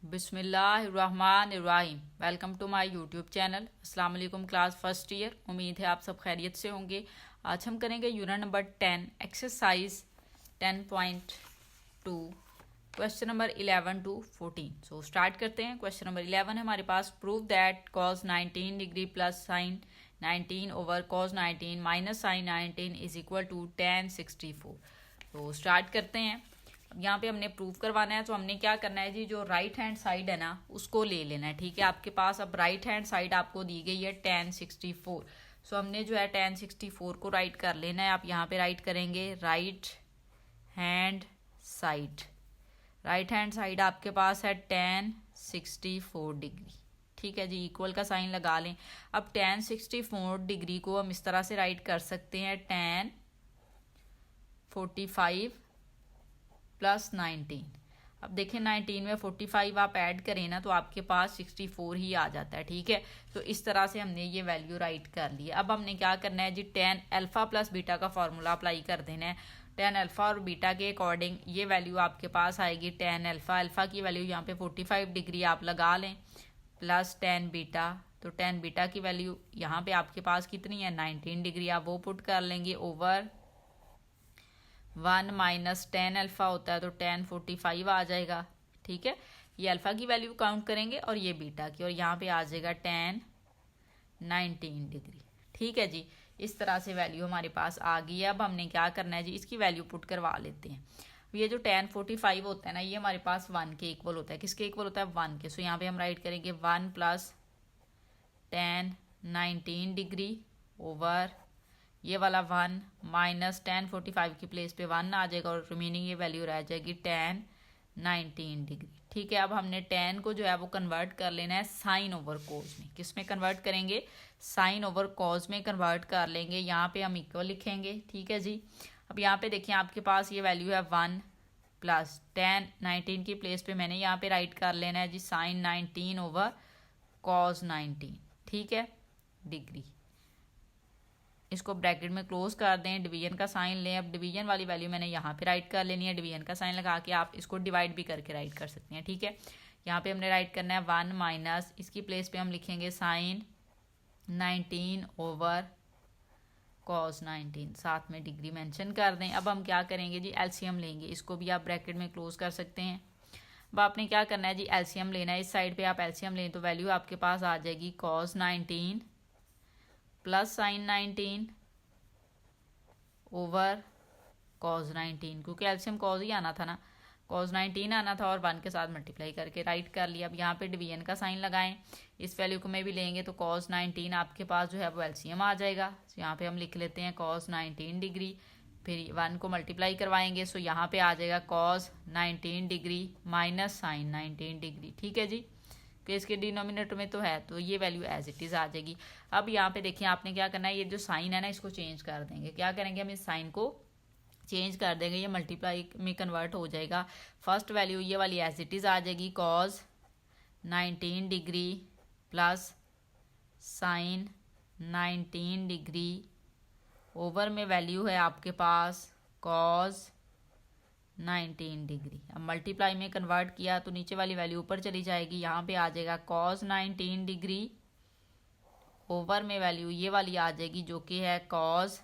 बिस्मिल्लाहिर्रहमानिर्रहीम। Welcome to my YouTube channel. अस्सलाम वालेकुम क्लास फर्स्ट ईयर। उम्मीद है आप सब खैरियत से होंगे। आज हम करेंगे unit number 10 exercise 10.2 question number 11 to 14। So start करते हैं। क्वेश्चन नंबर 11 है हमारे पास। Prove that cos 19 degree plus sine 19 over cos 19 minus sine 19 is equal to tan 64। तो स्टार्ट करते हैं। यहाँ पे हमने प्रूव करवाना है, तो हमने क्या करना है जी, जो राइट हैंड साइड है ना उसको ले लेना है। ठीक है, आपके पास अब राइट हैंड साइड आपको दी गई है tan 64। सो हमने जो है tan 64 को राइट कर लेना है। आप यहाँ पे राइट करेंगे right hand side. Right hand side आपके पास है tan 64 डिग्री। ठीक है जी, इक्वल का साइन लगा लें। अब tan 64 डिग्री को हम इस तरह से राइट कर सकते हैं tan 45 प्लस 19। अब देखें 19 में 45 आप ऐड करें ना तो आपके पास 64 ही आ जाता है। ठीक है, तो इस तरह से हमने ये वैल्यू राइट कर ली। अब हमने क्या करना है जी, tan अल्फा प्लस बीटा का फॉर्मूला अप्लाई कर देना है। tan अल्फा और बीटा के अकॉर्डिंग ये वैल्यू आपके पास आएगी tan अल्फा। अल्फा की वैल्यू यहाँ पे 45 डिग्री आप लगा लें प्लस tan बीटा। तो tan बीटा की वैल्यू यहाँ पे आपके पास कितनी है 19 डिग्री, आप वो पुट कर लेंगे ओवर 1 माइनस tan अल्फा होता है तो tan 45 आ जाएगा। ठीक है, ये अल्फा की वैल्यू काउंट करेंगे और ये बीटा की, और यहाँ पे आ जाएगा tan 19 डिग्री। ठीक है जी, इस तरह से वैल्यू हमारे पास आ गई है। अब हमने क्या करना है जी, इसकी वैल्यू पुट करवा लेते हैं। ये जो tan 45 होता है ना, ये हमारे पास 1 के इक्वल होता है। किसके इक्वल होता है 1 के। सो यहाँ पे हम राइट करेंगे 1 प्लस tan 19 डिग्री ओवर ये वाला 1 माइनस tan 45 की प्लेस पे 1 आ जाएगा और रिमेनिंग ये वैल्यू रह जाएगी tan 19 डिग्री। ठीक है, अब हमने tan को जो है वो कन्वर्ट कर लेना है साइन ओवर कोज में। किस में कन्वर्ट करेंगे, साइन ओवर कोज में कन्वर्ट कर लेंगे। यहाँ पे हम इक्वल लिखेंगे। ठीक है जी, अब यहाँ पे देखिए आपके पास ये वैल्यू है 1 प्लस tan 19 की प्लेस पे मैंने यहाँ पे राइट कर लेना है जी साइन 19 ओवर कॉज 19। ठीक है, डिग्री। इसको ब्रैकेट में क्लोज कर दें, डिवीजन का साइन लें। अब डिवीजन वाली वैल्यू मैंने यहाँ पे राइट कर लेनी है। डिवीजन का साइन लगा के आप इसको डिवाइड भी करके राइट कर सकते हैं। ठीक है, यहाँ पे हमने राइट करना है 1 माइनस, इसकी प्लेस पे हम लिखेंगे साइन 19 ओवर कॉस 19, साथ में डिग्री मेंशन कर दें। अब हम क्या करेंगे जी, एलसीएम लेंगे। इसको भी आप ब्रैकेट में क्लोज कर सकते हैं। अब आपने क्या करना है जी, एलसीएम लेना है। इस साइड पे आप एलसीएम लें तो वैल्यू आपके पास आ जाएगी cos 19 plus sine 19 over cause 19, क्योंकि एलसीएम कॉज ही आना था ना, कॉज 19 आना था और 1 के साथ मल्टीप्लाई करके राइट कर लिया। अब यहाँ पे डिवीजन का साइन लगाएं। इस वैल्यू को में भी लेंगे तो कॉज 19 आपके पास जो है वो एलसीएम आ जाएगा। तो यहाँ पे हम लिख लेते हैं कॉज 19 डिग्री, फिर 1 को मल्टीप्लाई करवाएंगे। सो यहाँ पे आ जाएगा cos 19 degree minus sine 19 degree. ठीक है जी, कि इसके डिनोमिनेटर में तो है, तो ये वैल्यू एज इट इज़ आ जाएगी। अब यहाँ पे देखिए आपने क्या करना है, ये जो साइन है ना इसको चेंज कर देंगे। क्या करेंगे, हम इस साइन को चेंज कर देंगे, ये मल्टीप्लाई में कन्वर्ट हो जाएगा। फर्स्ट वैल्यू ये वाली एज इट इज़ आ जाएगी cause 19 degree plus sine 19 degree over में वैल्यू है आपके पास कॉज 19 डिग्री। अब मल्टीप्लाई में कन्वर्ट किया तो नीचे वाली वैल्यू ऊपर चली जाएगी। यहाँ पे आ जाएगा कॉस 19 डिग्री ओवर में वैल्यू ये वाली आ जाएगी जो कि है cos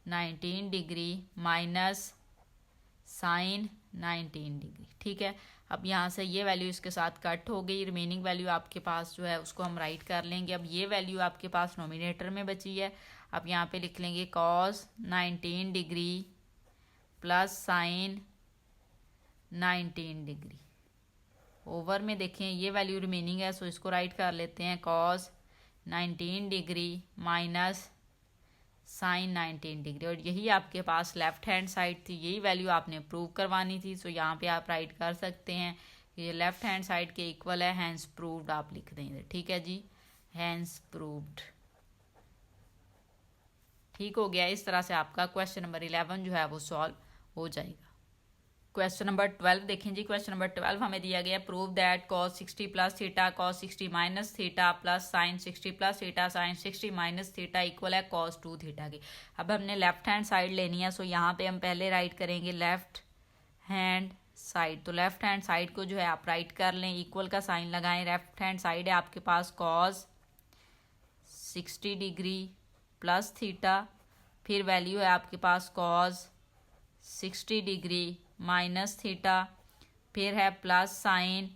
19 degree minus sine 19 degree. ठीक है, अब यहाँ से ये वैल्यू इसके साथ कट हो गई। रिमेनिंग वैल्यू आपके पास जो है उसको हम राइट कर लेंगे। अब ये वैल्यू आपके पास नोमिनेटर में बची है। अब यहाँ पे लिख लेंगे cos 19 degree plus sine 19 degree over में देखें ये वैल्यू रिमेनिंग है, सो इसको राइट कर लेते हैं cos 19 degree minus sine 19 degree. और यही आपके पास लेफ्ट हैंड साइड थी, यही वैल्यू आपने प्रूव करवानी थी। सो यहाँ पे आप राइट कर सकते हैं ये लेफ्ट हैंड साइड के इक्वल है, हैंस प्रूव्ड आप लिख देंगे। ठीक है जी, हैंस प्रूव्ड। ठीक हो गया। इस तरह से आपका क्वेश्चन नंबर 11 जो है वो सॉल्व हो जाएगा। क्वेश्चन नंबर 12 देखें जी। क्वेश्चन नंबर 12 हमें दिया गया prove that cos 60 plus theta cos 60 minus theta plus sign 60 plus theta sine 60 minus theta equal है cos 2 थीटा की। अब हमने लेफ्ट हैंड साइड लेनी है, सो यहाँ पे हम पहले राइट करेंगे लेफ्ट हैंड साइड, तो लेफ्ट हैंड साइड को जो है आप राइट कर लें, इक्वल का साइन लगाएं। लेफ्ट हैंड साइड है आपके पास कॉज 60 डिग्री प्लस थीटा, फिर वैल्यू है आपके पास कॉज 60 डिग्री माइनस थीटा, फिर है plus sign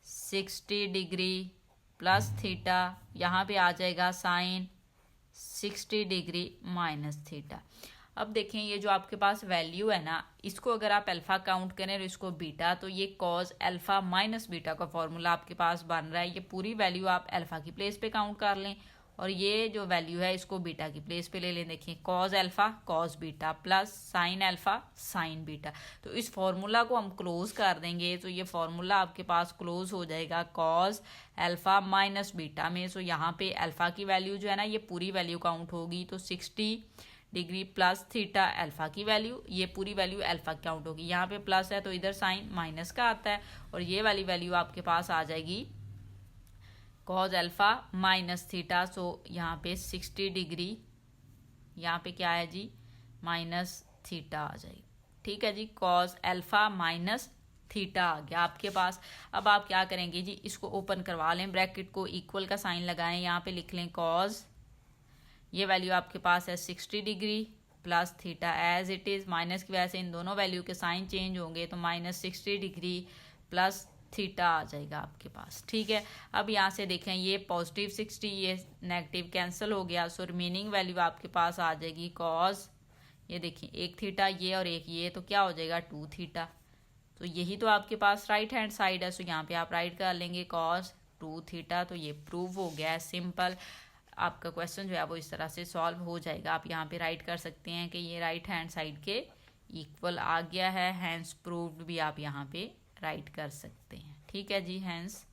60 degree plus theta, यहाँ पे आ जाएगा साइन 60 डिग्री माइनस थीटा। अब देखें ये जो आपके पास वैल्यू है ना, इसको अगर आप अल्फा काउंट करें और इसको बीटा, तो ये कॉज अल्फा माइनस बीटा का फॉर्मूला आपके पास बन रहा है। ये पूरी वैल्यू आप अल्फा की प्लेस पे काउंट कर लें और ये जो वैल्यू है इसको बीटा की प्लेस पे ले लें। देखिए cause alpha cos beta plus sine alpha sign beta, तो इस फॉर्मूला को हम क्लोज कर देंगे तो ये फॉर्मूला आपके पास क्लोज हो जाएगा कॉज अल्फा माइनस बीटा में। सो यहाँ पे अल्फा की वैल्यू जो है ना ये पूरी वैल्यू काउंट होगी, तो 60 डिग्री प्लस थीटा अल्फा की वैल्यू, ये पूरी वैल्यू अल्फा काउंट होगी। यहाँ पे प्लस है तो इधर साइन माइनस का आता है और ये वाली वैल्यू आपके पास आ जाएगी कॉज अल्फा माइनस थीटा। सो यहाँ पे 60 डिग्री, यहाँ पे क्या है जी माइनस थीटा आ जाएगी। ठीक है जी, कॉज अल्फा माइनस थीटा आ गया आपके पास। अब आप क्या करेंगे जी, इसको ओपन करवा लें, ब्रैकेट को इक्वल का साइन लगाएं, यहाँ पे लिख लें कॉज, ये वैल्यू आपके पास है 60 degree plus theta as it is, minus की वजह से इन दोनों वैल्यू के साइन चेंज होंगे तो माइनस 60 डिग्री प्लस थीटा आ जाएगा आपके पास। ठीक है, अब यहाँ से देखें ये पॉजिटिव 60 ये नेगेटिव कैंसिल हो गया, सो रिमेनिंग वैल्यू आपके पास आ जाएगी कॉज, ये देखिए एक थीटा ये और एक ये, तो क्या हो जाएगा 2 थीटा। तो यही तो आपके पास राइट हैंड साइड है, सो यहाँ पे आप राइट कर लेंगे कॉज 2 थीटा। तो ये प्रूव हो गया है, सिंपल आपका क्वेश्चन जो है वो इस तरह से सॉल्व हो जाएगा। आप यहाँ पे राइट कर सकते हैं कि ये राइट हैंड साइड के इक्वल आ गया है, हैंस प्रूव्ड भी आप यहाँ पे राइट कर सकते हैं। ठीक है जी, हैंस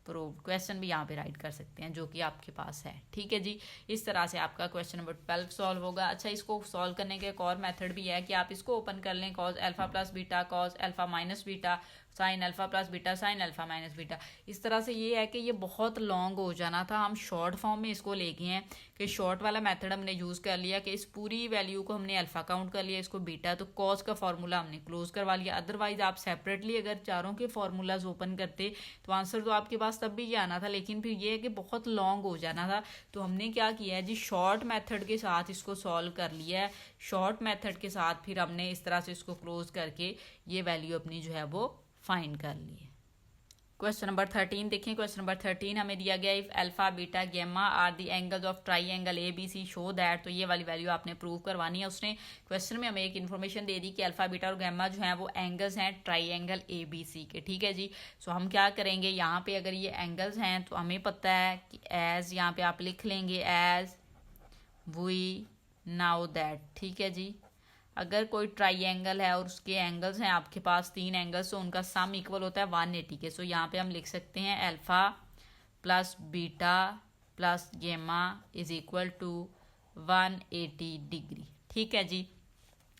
प्रूव्ड क्वेश्चन भी यहाँ पे राइट कर सकते हैं जो कि आपके पास है। ठीक है जी, इस तरह से आपका क्वेश्चन नंबर 12 सॉल्व होगा। अच्छा, इसको सॉल्व करने के एक और मेथड भी है कि आप इसको ओपन कर लें, cause alpha plus beta cause alpha minus beta sine alpha plus beta sine alpha minus beta. इस तरह से ये है कि ये बहुत लॉन्ग हो जाना था, हम शॉर्ट फॉर्म में इसको ले गए हैं कि शॉर्ट वाला मेथड हमने यूज़ कर लिया कि इस पूरी वैल्यू को हमने अल्फा काउंट कर लिया, इसको बीटा, तो कॉज का फॉर्मूला हमने क्लोज करवा लिया। अदरवाइज आप सेपरेटली अगर चारों के फॉर्मूलाज ओपन करते तो आंसर तो आपके पास तब भी ये आना था, लेकिन फिर ये है कि बहुत लॉन्ग हो जाना था। तो हमने क्या किया है जी, शॉर्ट मेथड के साथ इसको सॉल्व कर लिया है। शॉर्ट मेथड के साथ फिर हमने इस तरह से इसको क्लोज करके ये वैल्यू अपनी जो है वो फाइंड कर लिए। क्वेश्चन नंबर 13 देखें, क्वेश्चन नंबर 13 हमें दिया गया if alpha beta gamma are the angles of triangle A B C show that, तो ये वाली वैल्यू आपने प्रूव करवानी है। उसने क्वेश्चन में हमें एक इन्फॉर्मेशन दे दी कि अल्फा बीटा और गेमा जो है वो एंगल्स हैं ट्राइंगल ए बी सी के। ठीक है जी, सो हम क्या करेंगे, यहाँ पे अगर ये एंगल्स हैं तो हमें पता है कि एज, यहाँ पे आप लिख लेंगे एज वी नाउ दैट। ठीक है जी, अगर कोई ट्राइंगल है और उसके एंगल्स हैं आपके पास 3 एंगल्स, तो उनका सम इक्वल होता है 180 के। सो यहाँ पे हम लिख सकते हैं अल्फा प्लस बीटा प्लस गेमा इज इक्वल टू 180 डिग्री। ठीक है जी,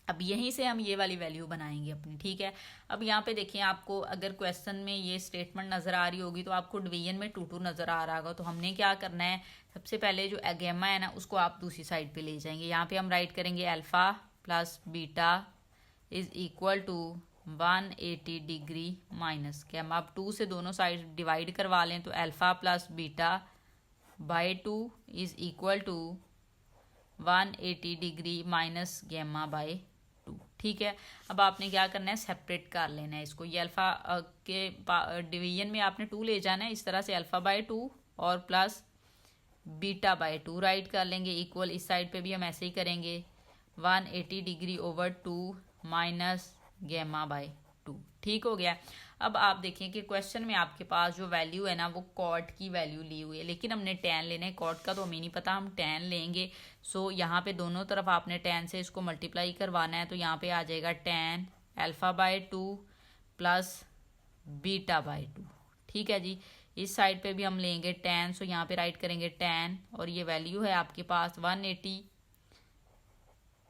अब यहीं से हम ये वाली वैल्यू बनाएंगे अपनी। ठीक है, अब यहाँ पे देखिए आपको अगर क्वेश्चन में ये स्टेटमेंट नज़र आ रही होगी तो आपको डिवीजन में 2 2 नज़र आ रहा होगा। तो हमने क्या करना है, सबसे पहले जो गेमा है ना उसको आप दूसरी साइड पे ले जाएंगे। यहाँ पे हम राइट करेंगे alpha plus beta is equal to 180 degree minus gamma. अब 2 से दोनों साइड डिवाइड करवा लें तो alpha plus beta by 2 is equal to 180 degree minus gamma by 2। ठीक है, अब आपने क्या करना है, सेपरेट कर लेना है इसको। ये अल्फा के डिवीजन में आपने 2 ले जाना है, इस तरह से अल्फा बाई 2 और प्लस बीटा बाई 2 राइट कर लेंगे इक्वल। इस साइड पे भी हम ऐसे ही करेंगे 180 degree over 2 minus gamma by 2। ठीक हो गया। अब आप देखें कि क्वेश्चन में आपके पास जो वैल्यू है ना वो कॉट की वैल्यू ली हुई है, लेकिन हमने tan लेना है, कॉट का तो हमें नहीं पता, हम tan लेंगे। सो यहाँ पे दोनों तरफ आपने tan से इसको मल्टीप्लाई करवाना है, तो यहाँ पे आ जाएगा tan alpha by 2 plus beta by 2। ठीक है जी, इस साइड पे भी हम लेंगे tan, सो यहाँ पे राइट करेंगे tan और ये वैल्यू है आपके पास 180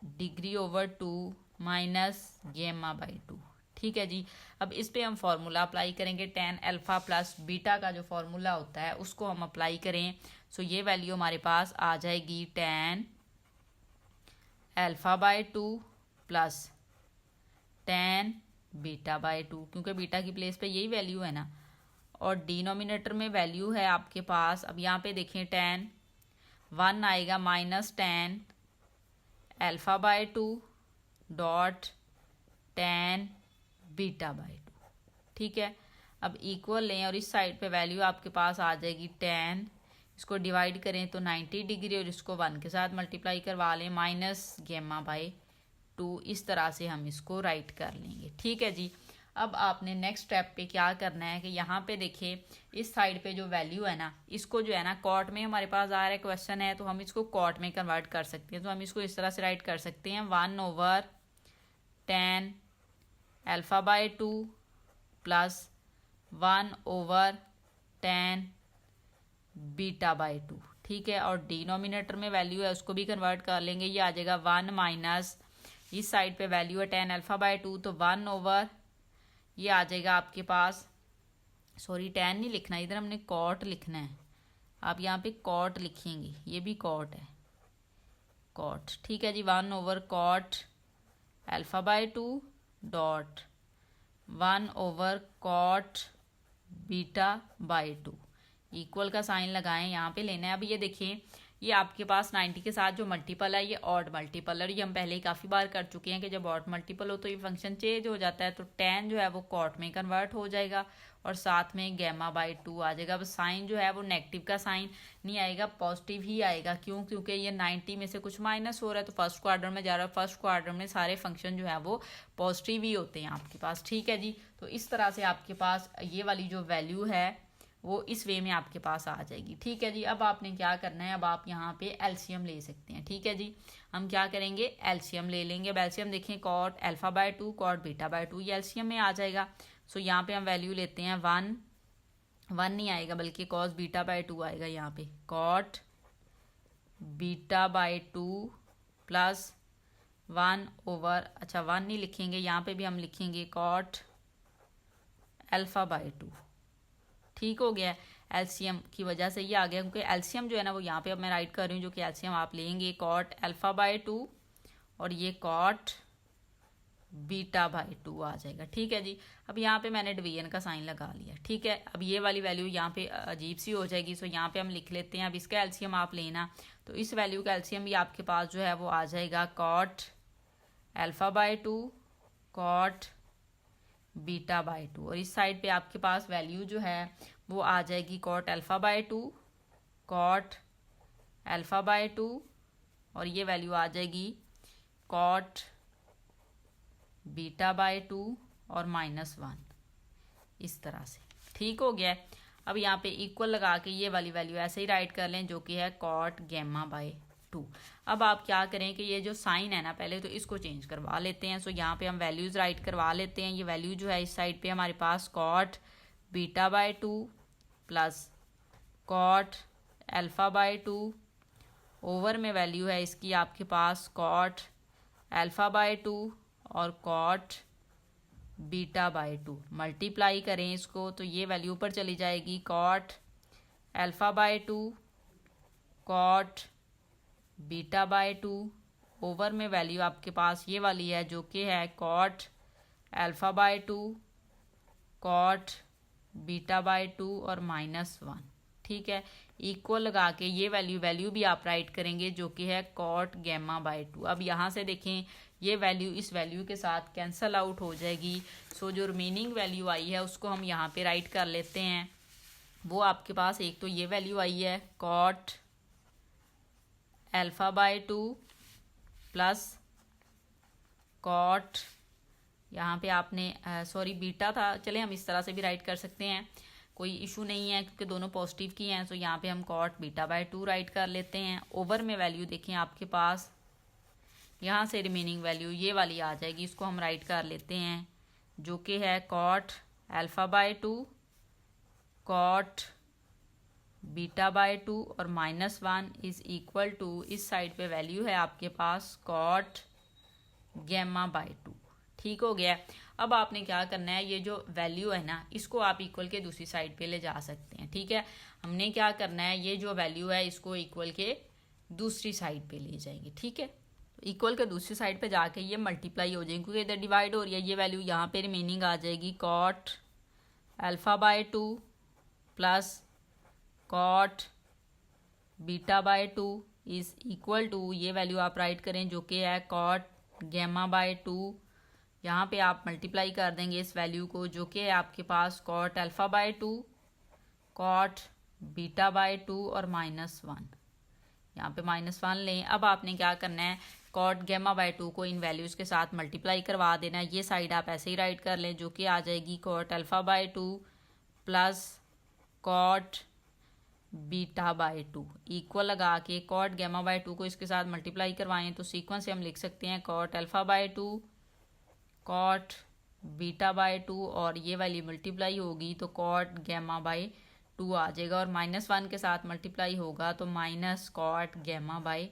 degree over 2 minus gamma by 2। ठीक है जी, अब इस पे हम फॉर्मूला अप्लाई करेंगे, tan अल्फा प्लस बीटा का जो फॉर्मूला होता है उसको हम अप्लाई करें। सो ये वैल्यू हमारे पास आ जाएगी tan alpha by 2 plus tan beta by 2, क्योंकि बीटा की प्लेस पे यही वैल्यू है ना। और डिनोमिनेटर में वैल्यू है आपके पास, अब यहाँ पे देखें tan 1 आएगा minus tan alpha by 2 dot tan beta by 2, ठीक है। अब इक्वल लें और इस साइड पे वैल्यू आपके पास आ जाएगी tan, इसको डिवाइड करें तो 90 डिग्री और इसको 1 के साथ मल्टीप्लाई करवा लें माइनस गेमा बाय 2। इस तरह से हम इसको राइट कर लेंगे, ठीक है जी। अब आपने नेक्स्ट स्टेप पे क्या करना है कि यहाँ पे देखिए इस साइड पे जो वैल्यू है ना, इसको जो है ना कॉट में हमारे पास आ रहा है क्वेश्चन है, तो हम इसको कॉट में कन्वर्ट कर सकते हैं। तो हम इसको इस तरह से राइट कर सकते हैं 1/tan alpha by 2 plus 1/tan beta by 2, ठीक है। और डिनोमिनेटर में वैल्यू है उसको भी कन्वर्ट कर लेंगे, ये आ जाएगा 1 माइनस इस साइड पे वैल्यू है tan अल्फ़ा बाय 2, तो 1 ये आ जाएगा आपके पास, सॉरी tan नहीं लिखना, इधर हमने कॉट लिखना है। आप यहाँ पे कॉट लिखेंगे, ये भी कॉट है, कॉट, ठीक है जी। 1/cot alpha by 2 dot 1/cot beta by 2, equal का साइन लगाएं, यहाँ पे लेना है। अब ये देखिए ये आपके पास 90 के साथ जो मल्टीपल है ये ऑड मल्टीपल है, और ये हम पहले ही काफ़ी बार कर चुके हैं कि जब ऑड मल्टीपल हो तो ये फंक्शन चेंज हो जाता है, तो tan जो है वो कॉट में कन्वर्ट हो जाएगा और साथ में गेमा बाय 2 आ जाएगा। अब साइन जो है वो नेगेटिव का साइन नहीं आएगा, पॉजिटिव ही आएगा। क्यों? क्योंकि ये 90 में से कुछ माइनस हो रहा है तो फर्स्ट क्वाड्रेंट में जा रहा है, फर्स्ट क्वाड्रेंट में सारे फंक्शन जो है वो पॉजिटिव ही होते हैं आपके पास, ठीक है जी। तो इस तरह से आपके पास ये वाली जो वैल्यू है वो इस वे में आपके पास आ जाएगी, ठीक है जी। अब आपने क्या करना है, अब आप यहाँ पे एलसीएम ले सकते हैं, ठीक है जी। हम क्या करेंगे, एलसीएम ले लेंगे। अब एलसीएम देखें cot alpha by 2 cot beta by 2, ये एलसीएम में आ जाएगा। सो यहाँ पे हम वैल्यू लेते हैं 1 नहीं आएगा बल्कि कॉस बीटा बाय 2 आएगा, यहाँ पे कॉट बीटा बाय 2 प्लस 1/, अच्छा 1 नहीं लिखेंगे, यहाँ पे भी हम लिखेंगे कॉट अल्फ़ा बाय 2, ठीक हो गया। एलसीएम की वजह से ये आ गया, क्योंकि एलसीएम जो है ना वो यहाँ पे अब मैं राइट कर रही हूँ, जो कि एलसीएम आप लेंगे कॉट अल्फ़ा बाय 2 और ये कॉट बीटा बाय 2 आ जाएगा, ठीक है जी। अब यहाँ पे मैंने डिवीजन का साइन लगा लिया, ठीक है। अब ये वाली वैल्यू यहाँ पे अजीब सी हो जाएगी, सो यहाँ पे हम लिख लेते हैं। अब इसका एलसीएम आप लेना, तो इस वैल्यू का एलसीएम भी आपके पास जो है वो आ जाएगा cot alpha by 2 cot beta by 2, और इस साइड पे आपके पास वैल्यू जो है वो आ जाएगी cot alpha by 2 cot alpha by 2, और ये वैल्यू आ जाएगी कॉट बीटा बाय 2 और -1, इस तरह से, ठीक हो गया। अब यहाँ पे इक्वल लगा के ये वाली वैल्यू ऐसे ही राइट कर लें, जो कि है कॉट गेमा बाय 2। अब आप क्या करें कि ये जो साइन है ना, पहले तो इसको चेंज करवा लेते हैं। सो यहाँ पे हम वैल्यूज राइट करवा लेते हैं। ये वैल्यू जो है इस साइड पे हमारे पास cot beta by 2 plus cot alpha by 2, over में वैल्यू है इसकी आपके पास कॉट अल्फ़ा बाय 2 और कॉट बीटा बाय 2, मल्टीप्लाई करें इसको तो ये वैल्यू ऊपर चली जाएगी cot alpha by 2 cot beta by 2, over में वैल्यू आपके पास ये वाली है जो कि है cot alpha by 2 cot beta by 2 और -1, ठीक है। इक्वल लगा के ये वैल्यू भी आप राइट करेंगे जो कि है कॉट गेमा बाय 2। अब यहाँ से देखें ये वैल्यू इस वैल्यू के साथ कैंसल आउट हो जाएगी। सो जो रिमेनिंग वैल्यू आई है उसको हम यहाँ पे राइट कर लेते हैं। वो आपके पास एक तो ये वैल्यू आई है cot alpha by 2 plus cot, यहाँ पे आपने सॉरी बीटा था, चले हम इस तरह से भी राइट कर सकते हैं, कोई इशू नहीं है क्योंकि दोनों पॉजिटिव की हैं। तो यहाँ पे हम कॉट बीटा बाय 2 राइट कर लेते हैं। ओवर में वैल्यू देखें आपके पास, यहाँ से रिमेनिंग वैल्यू ये वाली आ जाएगी, इसको हम राइट कर लेते हैं जो कि है cot alpha by 2 cot beta by 2 और -1 इज इक्वल टू, इस साइड पे वैल्यू है आपके पास कॉट गेमा बाय 2, ठीक हो गया। अब आपने क्या करना है, ये जो वैल्यू है ना इसको आप इक्वल के दूसरी साइड पे ले जा सकते हैं, ठीक है। हमने क्या करना है, ये जो वैल्यू है इसको इक्वल के दूसरी साइड पे ले जाएंगे, ठीक है। तो इक्वल के दूसरी साइड पे जाके ये मल्टीप्लाई हो जाएगी, क्योंकि इधर डिवाइड हो रही है, ये वैल्यू यहाँ पे रिमेनिंग आ जाएगी cot alpha by 2 plus cot beta by 2 is equal to, ये वैल्यू आप राइट करें जो कि है कॉट गैमा बाय 2। यहाँ पे आप मल्टीप्लाई कर देंगे इस वैल्यू को जो कि है आपके पास cot alpha by 2 cot beta by 2 और -1, यहाँ पे -1 लें। अब आपने क्या करना है, कॉट गैमा बाय 2 को इन वैल्यूज़ के साथ मल्टीप्लाई करवा देना है। ये साइड आप ऐसे ही राइट कर लें जो कि आ जाएगी cot alpha by 2 plus cot beta by 2, equal लगा के कॉट गैमा बाय 2 को इसके साथ मल्टीप्लाई करवाएं तो सीक्वेंस से हम लिख सकते हैं cot alpha by 2 cot beta by 2 और ये वाली मल्टीप्लाई होगी तो कॉट गैमा बाय 2 आ जाएगा, और -1 के साथ मल्टीप्लाई होगा तो माइनस कॉट गैमा बाय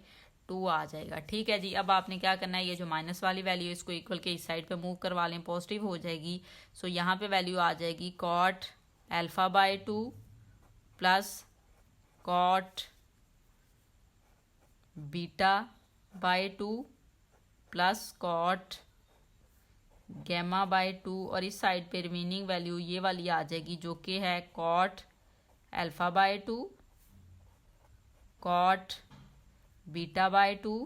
2 आ जाएगा। ठीक है जी। अब आपने क्या करना है, ये जो माइनस वाली वैल्यू है इसको इक्वल के इस साइड पे मूव करवा लें, पॉजिटिव हो जाएगी। सो यहाँ पे वैल्यू आ जाएगी cot alpha by 2 plus cot beta by 2 plus cot gamma by 2, और इस साइड पे रिमेनिंग वैल्यू ये वाली आ जाएगी जो कि है cot alpha by 2 cot beta by 2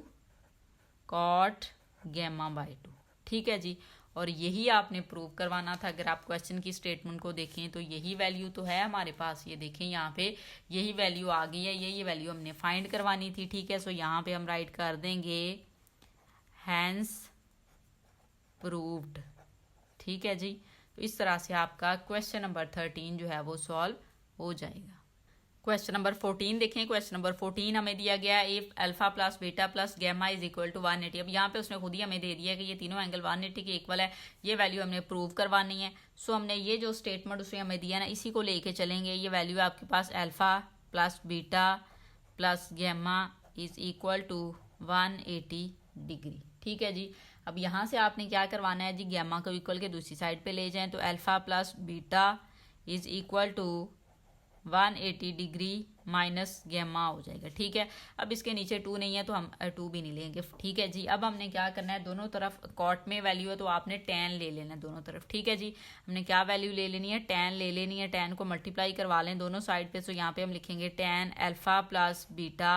cot gamma by 2। ठीक है जी। और यही आपने प्रूव करवाना था। अगर आप क्वेश्चन की स्टेटमेंट को देखें तो यही वैल्यू तो है हमारे पास, ये देखें यहाँ पे यही वैल्यू आ गई है, यही वैल्यू हमने फाइंड करवानी थी। ठीक है। सो यहाँ पे हम राइट कर देंगे हैंस प्रूव्ड। ठीक है जी। तो इस तरह से आपका क्वेश्चन नंबर 13 जो है वो सॉल्व हो जाएगा। क्वेश्चन नंबर 14 देखें। क्वेश्चन नंबर 14 हमें दिया गया है if alpha plus beta plus gamma is equal to 180। अब यहाँ पे उसने खुद ही हमें दे दिया है कि ये तीनों एंगल 180 के इक्वल है, ये वैल्यू हमने प्रूव करवानी है। सो हमने ये जो स्टेटमेंट उसने हमें दिया ना इसी को लेके चलेंगे। ये वैल्यू है आपके पास alpha plus beta plus gamma is equal to 180 degree. ठीक है जी। अब यहाँ से आपने क्या करवाना है जी, गैमा को इक्वल के दूसरी साइड पे ले जाएं तो alpha plus beta is equal to 180 degree minus gamma हो जाएगा। ठीक है। अब इसके नीचे 2 नहीं है तो हम 2 भी नहीं लेंगे। ठीक है जी। अब हमने क्या करना है, दोनों तरफ कॉट में वैल्यू है तो आपने tan ले लेना है दोनों तरफ। ठीक है जी। हमने क्या वैल्यू ले लेनी है, tan ले लेनी है। tan को मल्टीप्लाई करवा लें दोनों साइड पे। सो यहाँ पे हम लिखेंगे tan alpha plus beta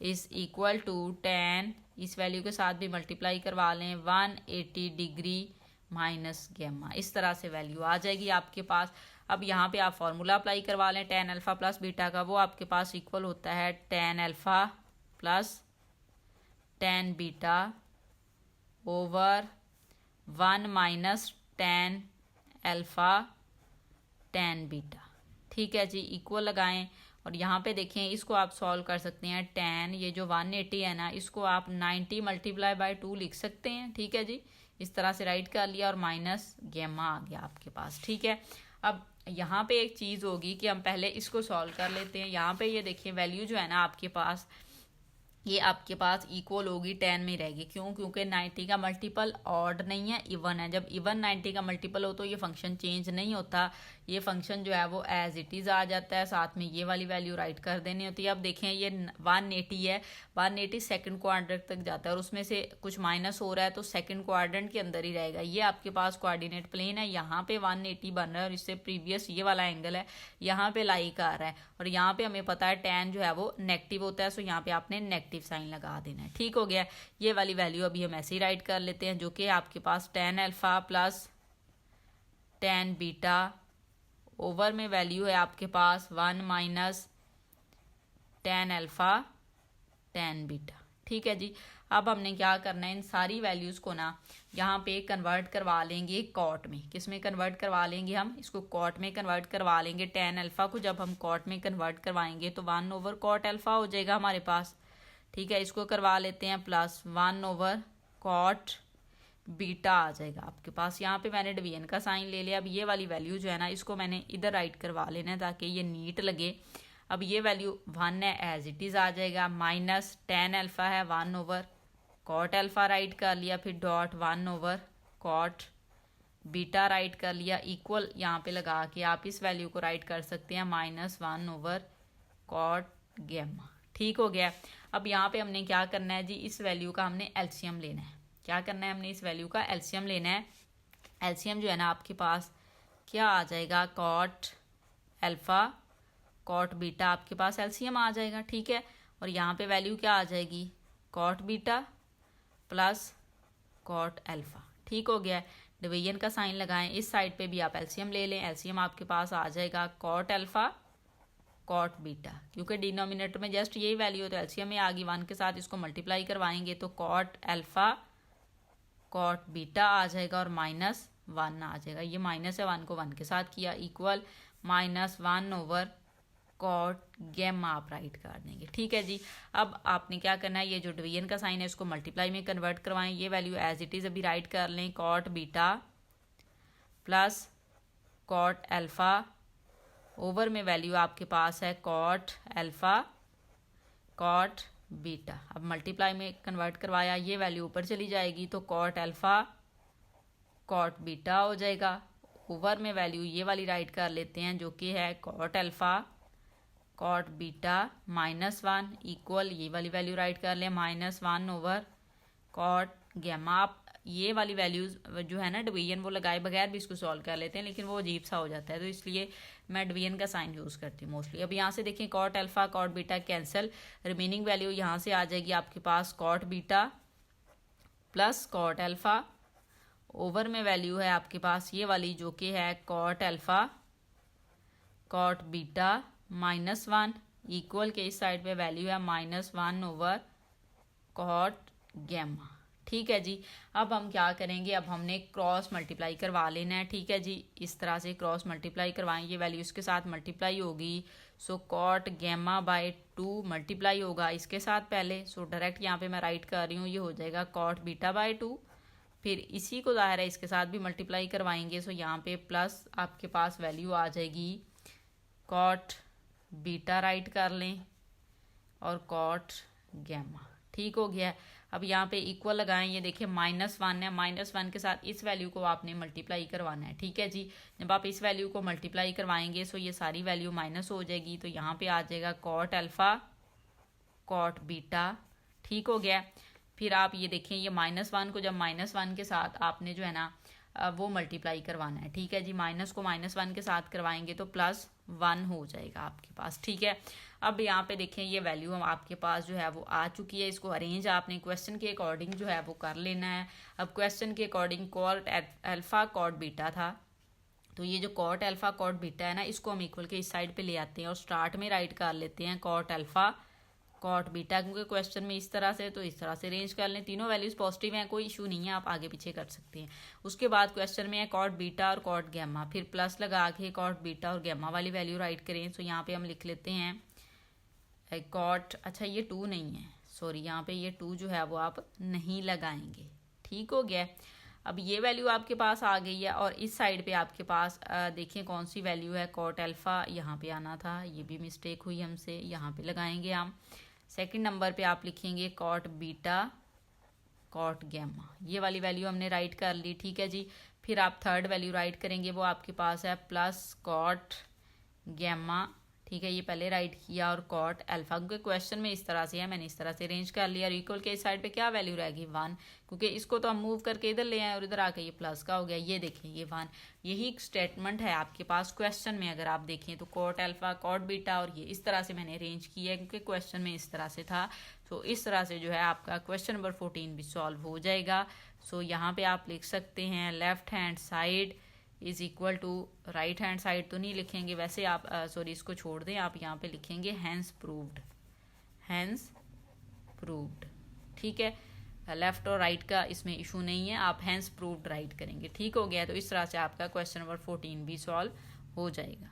is equal to tan, इस वैल्यू के साथ भी मल्टीप्लाई करवा लें 180 डिग्री माइनस गैमा। इस तरह से वैल्यू आ जाएगी आपके पास। अब यहाँ पे आप फॉर्मूला अप्लाई करवा लें tan अल्फा प्लस बीटा का, वो आपके पास इक्वल होता है tan alpha plus tan beta over 1 minus tan alpha tan beta. ठीक है जी। इक्वल लगाएं और यहाँ पे देखें इसको आप सॉल्व कर सकते हैं। tan ये जो 180 है ना इसको आप 90 मल्टीप्लाई बाय 2 लिख सकते हैं। ठीक है जी। इस तरह से राइट कर लिया और माइनस गैमा आ गया आपके पास। ठीक है। अब यहाँ पे एक चीज़ होगी कि हम पहले इसको सॉल्व कर लेते हैं। यहाँ पे ये देखिए वैल्यू जो है ना आपके पास, ये आपके पास इक्वल होगी 10 में रहेगी। क्यों? क्योंकि 90 का मल्टीपल ऑड नहीं है, इवन है। जब इवन 90 का मल्टीपल हो तो ये फंक्शन चेंज नहीं होता, ये फंक्शन जो है वो एज इट इज़ आ जाता है। साथ में ये वाली वैल्यू राइट कर देनी होती है। अब देखें ये 180 है, 180 सेकंड क्वाड्रेंट तक जाता है और उसमें से कुछ माइनस हो रहा है तो सेकंड क्वाड्रेंट के अंदर ही रहेगा। ये आपके पास कोऑर्डिनेट प्लेन है, यहाँ पे 180 बन रहा है और इससे प्रीवियस ये वाला एंगल है यहाँ पे लाइक आ रहा है, और यहाँ पे हमें पता है tan जो है वो नेगेटिव होता है। सो यहाँ पे आपने नेगेटिव साइन लगा देना है। ठीक हो गया। ये वाली वैल्यू अभी हम ऐसे ही राइट कर लेते हैं जो कि आपके पास tan alpha plus tan beta over में वैल्यू है आपके पास 1 minus tan alpha tan beta. ठीक है जी। अब हमने क्या करना है, इन सारी वैल्यूज़ को ना यहाँ पे कन्वर्ट करवा लेंगे कॉट में। किस में कन्वर्ट करवा लेंगे हम, इसको कॉट में कन्वर्ट करवा लेंगे। tan अल्फा को जब हम कॉट में कन्वर्ट करवाएंगे तो 1 ओवर कॉट अल्फा हो जाएगा हमारे पास। ठीक है। इसको करवा लेते हैं प्लस 1 ओवर कॉट बीटा आ जाएगा आपके पास। यहाँ पे मैंने डिवीजन का साइन ले लिया। अब ये वाली वैल्यू जो है ना इसको मैंने इधर राइट करवा लेना है ताकि ये नीट लगे। अब ये वैल्यू 1 है, एज इट इज़ आ जाएगा। माइनस tan अल्फा है 1 ओवर कॉट अल्फा राइट कर लिया, फिर dot 1 over cot beta write कर लिया, इक्वल यहाँ पे लगा के आप इस वैल्यू को राइट कर सकते हैं -1 ओवर कॉट गैमा। ठीक हो गया। अब यहाँ पे हमने क्या करना है जी, इस वैल्यू का हमने एलसीएम लेना है। क्या करना है, हमने इस वैल्यू का एलसीएम लेना है। एलसीएम जो है ना आपके पास क्या आ जाएगा, कॉट अल्फा कॉट बीटा आपके पास एलसीएम आ जाएगा, ठीक है। और यहाँ पे वैल्यू क्या आ जाएगी, cot beta plus cot alpha, ठीक हो गया। डिवीजन का साइन लगाएं, इस साइड पे भी आप एलसीएम ले लें। एलसीएम आपके पास आ जाएगा कॉट अल्फा कॉट बीटा, क्योंकि डिनोमिनेटर में जस्ट यही वैल्यू है तो एलसीएम में आ गई। 1 के साथ इसको मल्टीप्लाई करवाएंगे तो कॉट अल्फा कॉट बीटा आ जाएगा और -1 आ जाएगा। ये माइनस है, 1 को 1 के साथ किया, इक्वल -1 ओवर कॉट गैमा आप राइट कर देंगे, ठीक है जी। अब आपने क्या करना है, ये जो डिवीजन का साइन है इसको मल्टीप्लाई में कन्वर्ट करवाएं। ये वैल्यू एज इट इज़ अभी राइट कर लें, cot beta plus cot alpha over में वैल्यू आपके पास है कॉट अल्फा कॉट बीटा। अब मल्टीप्लाई में कन्वर्ट करवाया, ये वैल्यू ऊपर चली जाएगी तो कॉट अल्फा कॉट बीटा हो जाएगा। ओवर में वैल्यू ये वाली राइट कर लेते हैं जो कि है cot alpha cot beta -1 equal ये वाली वैल्यू राइट कर लें -1 ओवर कॉट गैमा। आप ये वाली वैल्यूज जो है ना डिवीजन वो लगाए बगैर भी इसको सॉल्व कर लेते हैं, लेकिन वो अजीब सा हो जाता है तो इसलिए मैं डिवीजन का साइन यूज़ करती हूँ मोस्टली। अब यहाँ से देखें cot alpha cot beta cancel, remaining value यहाँ से आ जाएगी आपके पास cot beta plus cot alpha. Over में वैल्यू है आपके पास ये वाली जो कि है cot alpha cot beta -1 equal के इस साइड पे वैल्यू है -1 ओवर कॉट गैमा, ठीक है जी। अब हम क्या करेंगे, अब हमने क्रॉस मल्टीप्लाई करवा लेना है, ठीक है जी। इस तरह से क्रॉस मल्टीप्लाई करवाएं, ये वैल्यू इसके साथ मल्टीप्लाई होगी, सो कॉट गैमा बाय 2 मल्टीप्लाई होगा इसके साथ पहले, सो डायरेक्ट यहाँ पे मैं राइट कर रही हूँ, ये हो जाएगा कॉट बीटा बाय 2। फिर इसी को ज़ाहिर है इसके साथ भी मल्टीप्लाई करवाएंगे, सो यहाँ पे प्लस आपके पास वैल्यू आ जाएगी कॉट बीटा राइट कर लें और कॉट गैमा, ठीक हो गया। अब यहाँ पे इक्वल लगाएं, ये देखिए -1 है, -1 के साथ इस वैल्यू को आपने मल्टीप्लाई करवाना है, ठीक है जी। जब आप इस वैल्यू को मल्टीप्लाई करवाएंगे सो ये सारी वैल्यू माइनस हो जाएगी, तो यहाँ पे आ जाएगा कॉट अल्फा कॉट बीटा, ठीक हो गया। फिर आप ये देखें ये -1 को जब -1 के साथ आपने जो है ना वो मल्टीप्लाई करवाना है, ठीक है जी। माइनस को -1 के साथ करवाएंगे तो +1 हो जाएगा आपके पास, ठीक है। अब यहाँ पे देखें ये वैल्यू हम आपके पास जो है वो आ चुकी है, इसको अरेंज आपने क्वेश्चन के अकॉर्डिंग जो है वो कर लेना है। अब क्वेश्चन के according cot alpha cot beta था, तो ये जो कॉट अल्फा कॉट बीटा है ना इसको हम इक्वल के इस साइड पे ले आते हैं और स्टार्ट में राइट कर लेते हैं कॉट अल्फा कॉट बीटा, क्योंकि क्वेश्चन में इस तरह से तो इस तरह से अरेंज कर लें। तीनों वैल्यूज पॉजिटिव हैं, कोई इशू नहीं है, आप आगे पीछे कर सकते हैं। उसके बाद क्वेश्चन में है कॉट बीटा और कॉट गैमा, फिर प्लस लगा के कॉट बीटा और गैमा वाली वैल्यू राइट करें। तो यहाँ पे हम लिख लेते हैं कॉट, अच्छा ये 2 नहीं है, सॉरी यहाँ पे ये 2 जो है वो आप नहीं लगाएंगे, ठीक हो गया। अब ये वैल्यू आपके पास आ गई है और इस साइड पे आपके पास देखिए कौन सी वैल्यू है, कॉट अल्फा यहाँ पे आना था, ये भी मिस्टेक हुई हमसे, यहाँ पे लगाएंगे हम। सेकंड नंबर पे आप लिखेंगे कॉट बीटा कॉट गैमा, ये वाली वैल्यू हमने राइट कर ली, ठीक है जी। फिर आप थर्ड वैल्यू राइट करेंगे, वो आपके पास है प्लस कॉट गैमा, ठीक है, ये पहले राइट किया और कॉट अल्फा, क्योंकि क्वेश्चन में इस तरह से है मैंने इस तरह से अरेंज कर लिया। और इक्वल के इस साइड पे क्या वैल्यू रहेगी 1, क्योंकि इसको तो हम मूव करके इधर ले आए और इधर आके ये प्लस का हो गया, ये देखिए ये 1। यही एक स्टेटमेंट है आपके पास क्वेश्चन में, अगर आप देखें तो कॉट अल्फा कॉट बीटा, और ये इस तरह से मैंने अरेंज किया है क्योंकि क्वेश्चन में इस तरह से था। सो इस तरह से जो है आपका क्वेश्चन नंबर 14 भी सॉल्व हो जाएगा। सो यहाँ पे आप लिख सकते हैं left hand side is equal to, right hand side तो नहीं लिखेंगे वैसे आप, सॉरी इसको छोड़ दें, आप यहाँ पे लिखेंगे हैंस प्रूव्ड, हैंस प्रूव्ड, ठीक है। लेफ्ट और राइट का इसमें इशू नहीं है, आप हैंस प्रूव्ड राइट करेंगे, ठीक हो गया। तो इस तरह से आपका क्वेश्चन नंबर 14 भी सॉल्व हो जाएगा।